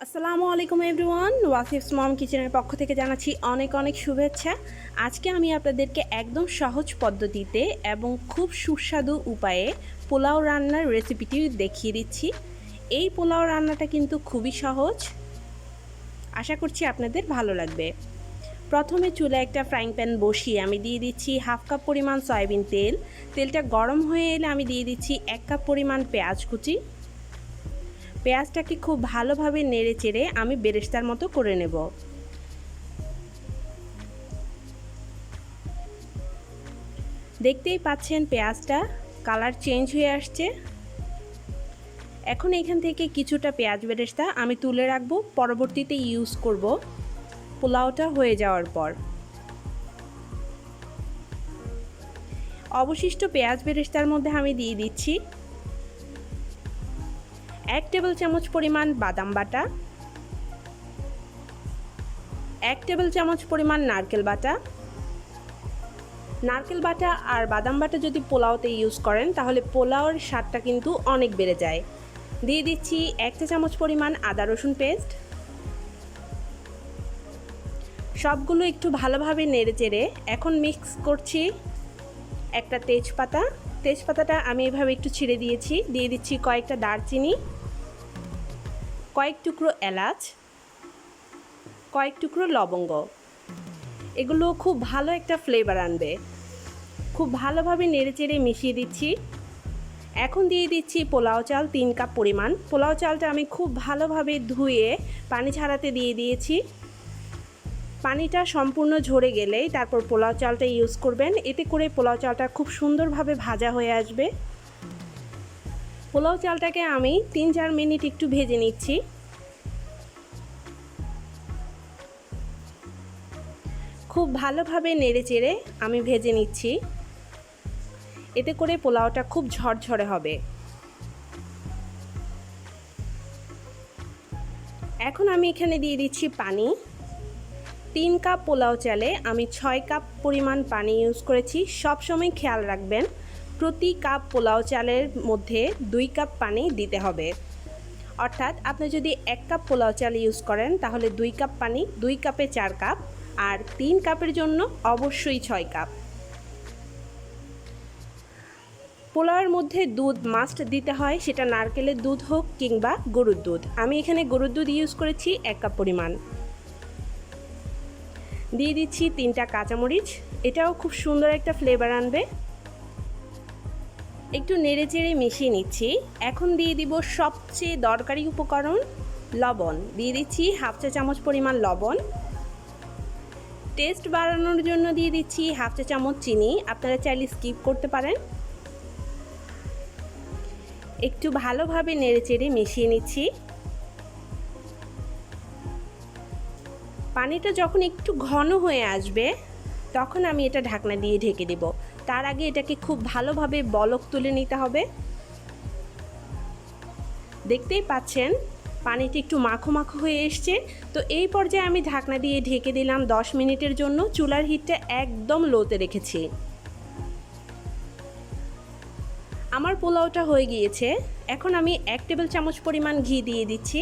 আসসালামু আলাইকুম এভরিওয়ান, ওয়াসিফ মম কিচেনের পক্ষ থেকে জানাচ্ছি অনেক অনেক শুভেচ্ছা। আজকে আমি আপনাদেরকে একদম সহজ পদ্ধতিতে এবং খুব সুস্বাদু উপায়ে পোলাও রান্নার রেসিপিটি দেখিয়ে দিচ্ছি। এই পোলাও রান্নাটা কিন্তু খুবই সহজ, আশা করছি আপনাদের ভালো লাগবে। প্রথমে চুলায় একটা ফ্রাইং প্যান বসিয়ে আমি দিয়ে দিচ্ছি 1/2 কাপ পরিমাণ সয়াবিন তেল। তেলটা গরম হয়ে এলে আমি দিয়ে দিচ্ছি 1 কাপ পরিমাণ পেঁয়াজ কুচি। পেঁয়াজটাকে খুব ভালোভাবে নেড়ে চেড়ে আমি বেরেস্তার মতো করে নেব। দেখতেই পাচ্ছেন পেঁয়াজটা কালার চেঞ্জ হয়ে আসছে। এখন এখান থেকে কিছুটা পেঁয়াজ বেরেস্তা আমি তুলে রাখবো, পরবর্তীতে ইউজ করব পোলাওটা হয়ে যাওয়ার পর। অবশিষ্ট পেঁয়াজ বেরেস্তার মধ্যে আমি দিয়ে দিচ্ছি 1 টেবিল চামচ পরিমাণ বাদাম বাটা, 1 টেবিল চামচ পরিমাণ নারকেল বাটা। নারকেল বাটা আর বাদাম বাটা যদি পোলাওতে ইউজ করেন তাহলে পোলাওর স্বাদটা কিন্তু অনেক বেড়ে যায়। দিয়ে দিচ্ছি 1 চা চামচ পরিমাণ আদা রসুন পেস্ট। সবগুলো একটু ভালোভাবে নেড়ে চেড়ে এখন মিক্স করছি একটা তেজপাতা। তেজপাতাটা আমি এভাবে একটু ছিঁড়ে দিয়েছি। দিয়ে দিচ্ছি কয়েকটা দারচিনি, কয়েক টুকরো এলাচ, কয়েক টুকরো লবঙ্গ। এগুলো খুব ভালো একটা ফ্লেভার আনবে। খুব ভালোভাবে নেড়েচেড়ে মিশিয়ে দিচ্ছি। এখন দিয়ে দিচ্ছি পোলাও চাল 3 কাপ পরিমাণ। পোলাও চালটা আমি খুব ভালোভাবে ধুয়ে পানি ছাড়াতে দিয়ে দিয়েছি। পানিটা সম্পূর্ণ ঝরে গেলেই তারপর পোলাও চালটা ইউজ করবেন, এতে করে পোলাও চালটা খুব সুন্দরভাবে ভাজা হয়ে আসবে। পোলাও চালটাকে আমি 3-4 মিনিট একটু ভেজে নিচ্ছি। খুব ভালোভাবে নেড়েচেড়ে আমি ভেজে নিচ্ছি, এতে করে পোলাওটা খুব ঝরঝরে হবে। এখন আমি এখানে দিয়ে দিচ্ছি পানি। 3 কাপ পোলাও চালে আমি 6 কাপ পরিমাণ পানি ইউজ করেছি। সবসময় খেয়াল রাখবেন প্রতি কাপ পোলাও চালের মধ্যে 2 কাপ পানি দিতে হবে। অর্থাৎ আপনি যদি 1 কাপ পোলাও চাল ইউজ করেন তাহলে 2 কাপ পানি, 2 কাপে 4 কাপ, আর 3 কাপের জন্য অবশ্যই 6 কাপ। পোলাওয়ের মধ্যে দুধ মাস্ট দিতে হয়, সেটা নারকেলের দুধ হোক কিংবা গরুর দুধ। আমি এখানে গরুর দুধ ইউজ করেছি 1 কাপ পরিমাণ। দিয়ে দিচ্ছি 3টা কাঁচামরিচ, এটাও খুব সুন্দর একটা ফ্লেভার আনবে। একটু নেড়েচেড়ে মিশিয়ে নিচ্ছি। এখন দিয়ে দিব সবচেয়ে দরকারি উপকরণ লবণ। দিয়ে দিচ্ছি 1/2 চা চামচ পরিমাণ লবণ। টেস্ট বাড়ানোর জন্য দিয়ে দিচ্ছি 1/2 চা চামচ চিনি, আপনারা চাইলে স্কিপ করতে পারেন। একটু ভালোভাবে নেড়েচেড়ে মিশিয়ে নিচ্ছি। পানিটা যখন একটু ঘন হয়ে আসবে তখন আমি এটা ঢাকনা দিয়ে ঢেকে দেব। তার আগে এটাকে খুব ভালোভাবে বলক তুলে নিতে হবে। দেখতেই পাচ্ছেন পানিটা একটু মাখো মাখো হয়ে এসছে। তো এই পর্যায়ে আমি ঢাকনা দিয়ে ঢেকে দিলাম 10 মিনিটের জন্য। চুলার হিটটা একদম লোতে রেখেছি। আমার পোলাওটা হয়ে গিয়েছে। এখন আমি 1 টেবিল চামচ পরিমাণ ঘি দিয়ে দিচ্ছি।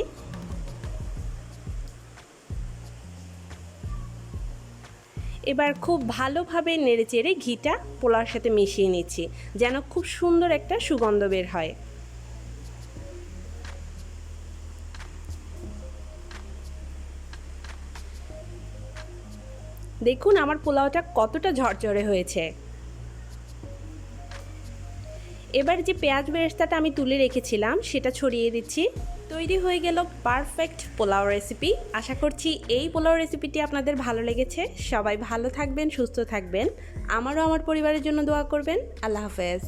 এবার খুব ভালোভাবে নেড়েচেড়ে ঘিটা পোলাওর সাথে মিশিয়ে নিচ্ছি, যেন খুব সুন্দর একটা সুগন্ধ বের হয়। দেখুন আমার পোলাওটা কতটা ঝরঝরে হয়েছে। এবার যে পেঁয়াজ বেরেস্তাটা আমি তুলে রেখেছিলাম সেটা ছড়িয়ে দিচ্ছি। তৈরি হয়ে গেল পারফেক্ট পোলাও রেসিপি। আশা করছি এই পোলাও রেসিপিটি আপনাদের ভালো লেগেছে। সবাই ভালো থাকবেন, সুস্থ থাকবেন। আমারও আমার পরিবারের জন্য দোয়া করবেন। আল্লাহ হাফেজ।